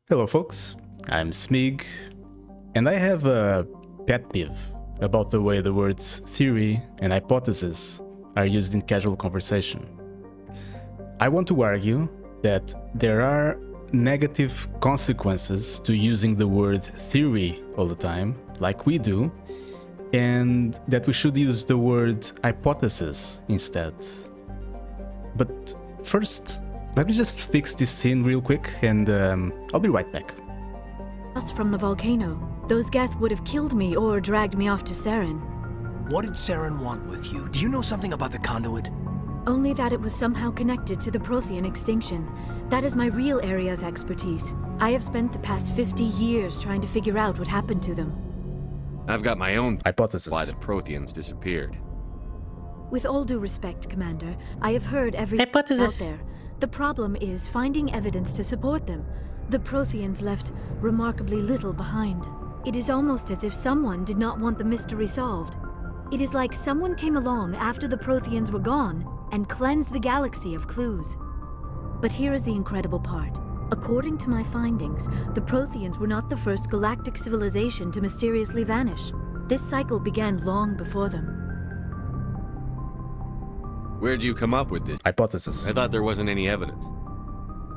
Hello folks, I'm Smig, and I have a pet peeve about the way the words theory and hypothesis are used in casual conversation. I want to argue that there are negative consequences to using the word theory all the time, like we do, and that we should use the word hypothesis instead. But first, let me just fix this scene real quick, and I'll be right back. Us from the volcano. Those Geth would have killed me or dragged me off to Saren. What did Saren want with you? Do you know something about the conduit? Only that it was somehow connected to the Prothean extinction. That is my real area of expertise. I have spent the past 50 years trying to figure out what happened to them. I've got my own Hypothesis. why the Protheans disappeared. With all due respect, Commander, I have heard everything Hypothesis. out there. The problem is finding evidence to support them. The Protheans left remarkably little behind. It is almost as if someone did not want the mystery solved. It is like someone came along after the Protheans were gone and cleansed the galaxy of clues. But here is the incredible part. According to my findings, the Protheans were not the first galactic civilization to mysteriously vanish. This cycle began long before them. Where'd you come up with this? Hypothesis. I thought there wasn't any evidence.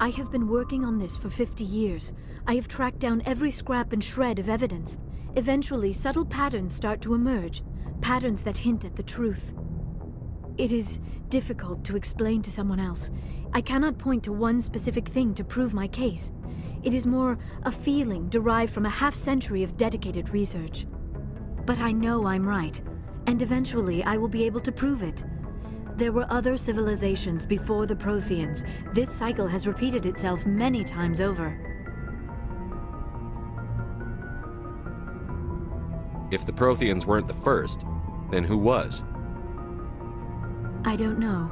I have been working on this for 50 years. I have tracked down every scrap and shred of evidence. Eventually, subtle patterns start to emerge, patterns that hint at the truth. It is difficult to explain to someone else. I cannot point to one specific thing to prove my case. It is more a feeling derived from a half-century of dedicated research. But I know I'm right, and eventually I will be able to prove it. There were other civilizations before the Protheans. This cycle has repeated itself many times over. If the Protheans weren't the first, then who was? I don't know.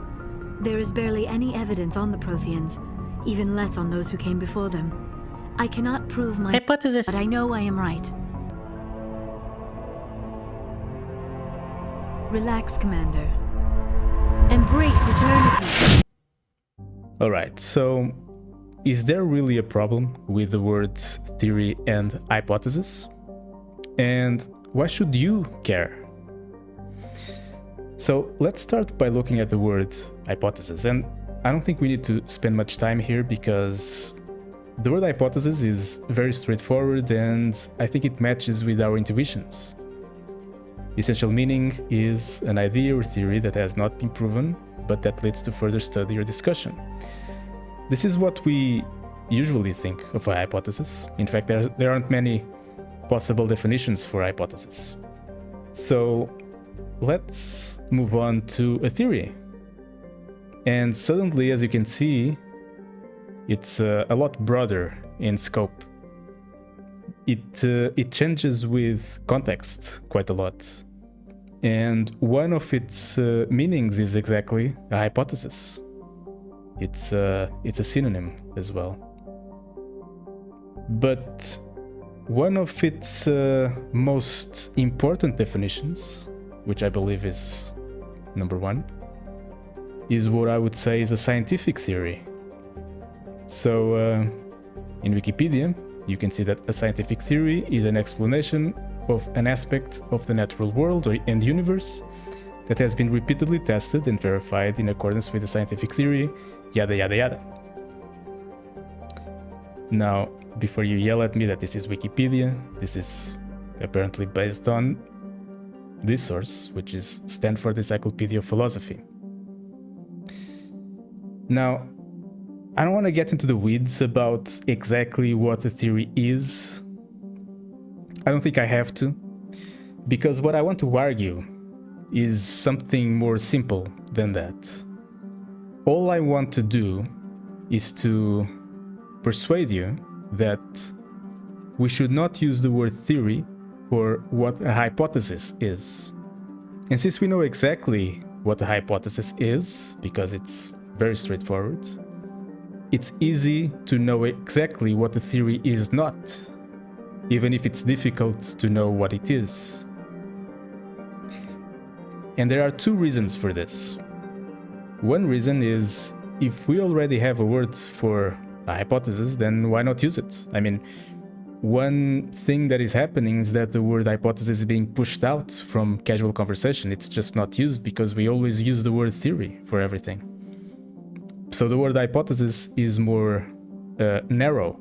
There is barely any evidence on the Protheans, even less on those who came before them. I cannot prove my... Hypothesis. But I know I am right. Relax, Commander. Embrace eternity! Alright, so is there really a problem with the words theory and hypothesis? And why should you care? So let's start by looking at the word hypothesis, and I don't think we need to spend much time here because the word hypothesis is very straightforward and I think it matches with our intuitions. Essential meaning is an idea or theory that has not been proven, but that leads to further study or discussion. This is what we usually think of a hypothesis. In fact, there aren't many possible definitions for hypothesis. So let's move on to a theory. And suddenly, as you can see, it's a lot broader in scope. It changes with context quite a lot. And one of its meanings is exactly a hypothesis. It's a synonym as well. But one of its most important definitions, which I believe is number one, is what I would say is a scientific theory. So in Wikipedia, you can see that a scientific theory is an explanation of an aspect of the natural world and universe that has been repeatedly tested and verified in accordance with the scientific theory, yada yada yada. Now, before you yell at me that this is Wikipedia, this is apparently based on this source, which is Stanford Encyclopedia of Philosophy. Now, I don't want to get into the weeds about exactly what a theory is. I don't think I have to, because what I want to argue is something more simple than that. All I want to do is to persuade you that we should not use the word theory for what a hypothesis is. And since we know exactly what a hypothesis is, because it's very straightforward, it's easy to know exactly what a theory is not, even if it's difficult to know what it is. And there are two reasons for this. One reason is if we already have a word for a hypothesis, then why not use it? I mean, one thing that is happening is that the word hypothesis is being pushed out from casual conversation. It's just not used because we always use the word theory for everything. So the word hypothesis is more narrow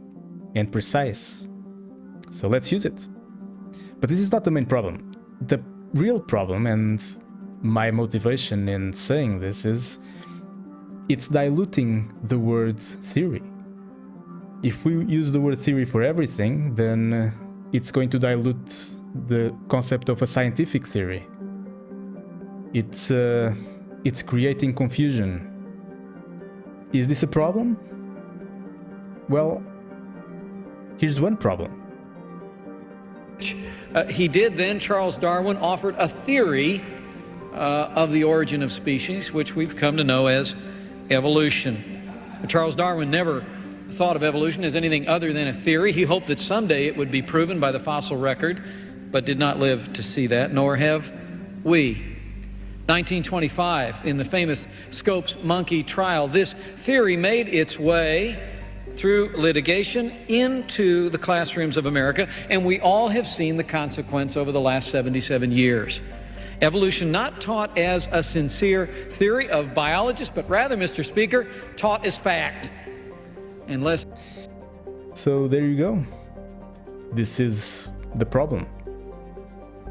and precise. So let's use it. But this is not the main problem. The real problem, and my motivation in saying this, is it's diluting the word theory. If we use the word theory for everything, then it's going to dilute the concept of a scientific theory. It's creating confusion. Is this a problem? Well, here's one problem. He did then, Charles Darwin, offered a theory of the origin of species, which we've come to know as evolution. Charles Darwin never thought of evolution as anything other than a theory. He hoped that someday it would be proven by the fossil record, but did not live to see that, nor have we. 1925, in the famous Scopes monkey trial, this theory made its way through litigation into the classrooms of America, and we all have seen the consequence over the last 77 years. Evolution not taught as a sincere theory of biologists, but rather, Mr. Speaker, taught as fact. Unless... So there you go. This is the problem.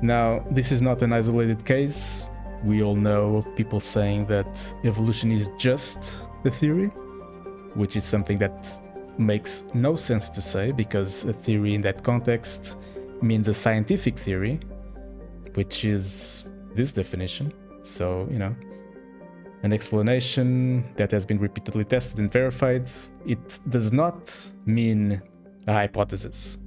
Now, this is not an isolated case. We all know of people saying that evolution is just a theory, which is something that makes no sense to say, because a theory in that context means a scientific theory, which is this definition. So, you know, an explanation that has been repeatedly tested and verified, it does not mean a hypothesis.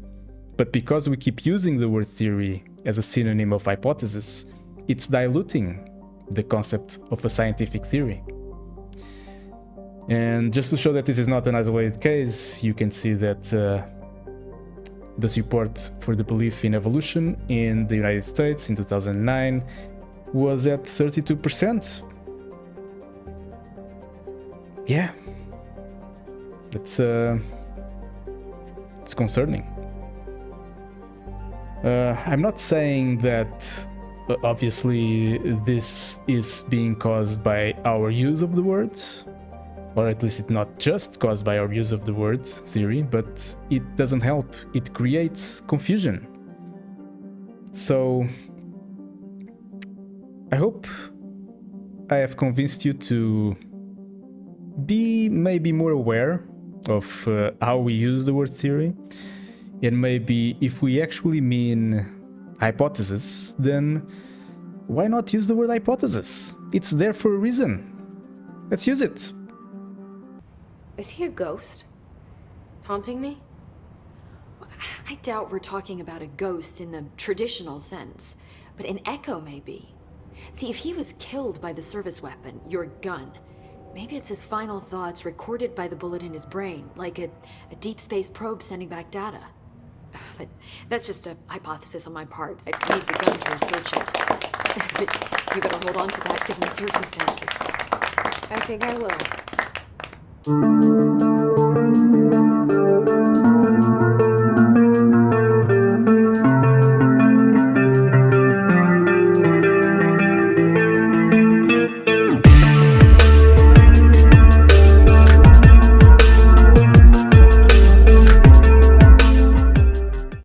But because we keep using the word theory as a synonym of hypothesis, it's diluting the concept of a scientific theory. And just to show that this is not an isolated case, you can see that the support for the belief in evolution in the United States in 2009 was at 32%. Yeah, it's concerning. I'm not saying that obviously this is being caused by our use of the word, or at least it's not just caused by our use of the word theory, but it doesn't help. It creates confusion. So I hope I have convinced you to be maybe more aware of how we use the word theory, and maybe if we actually mean hypothesis, then why not use the word hypothesis? It's there for a reason. Let's use it. Is he a ghost? Haunting me? I doubt we're talking about a ghost in the traditional sense, but an echo maybe. See, if he was killed by the service weapon, your gun, maybe it's his final thoughts recorded by the bullet in his brain, like a deep space probe sending back data. But that's just a hypothesis on my part. I'd need the gun to research it. But you better hold on to that given the circumstances. I think I will.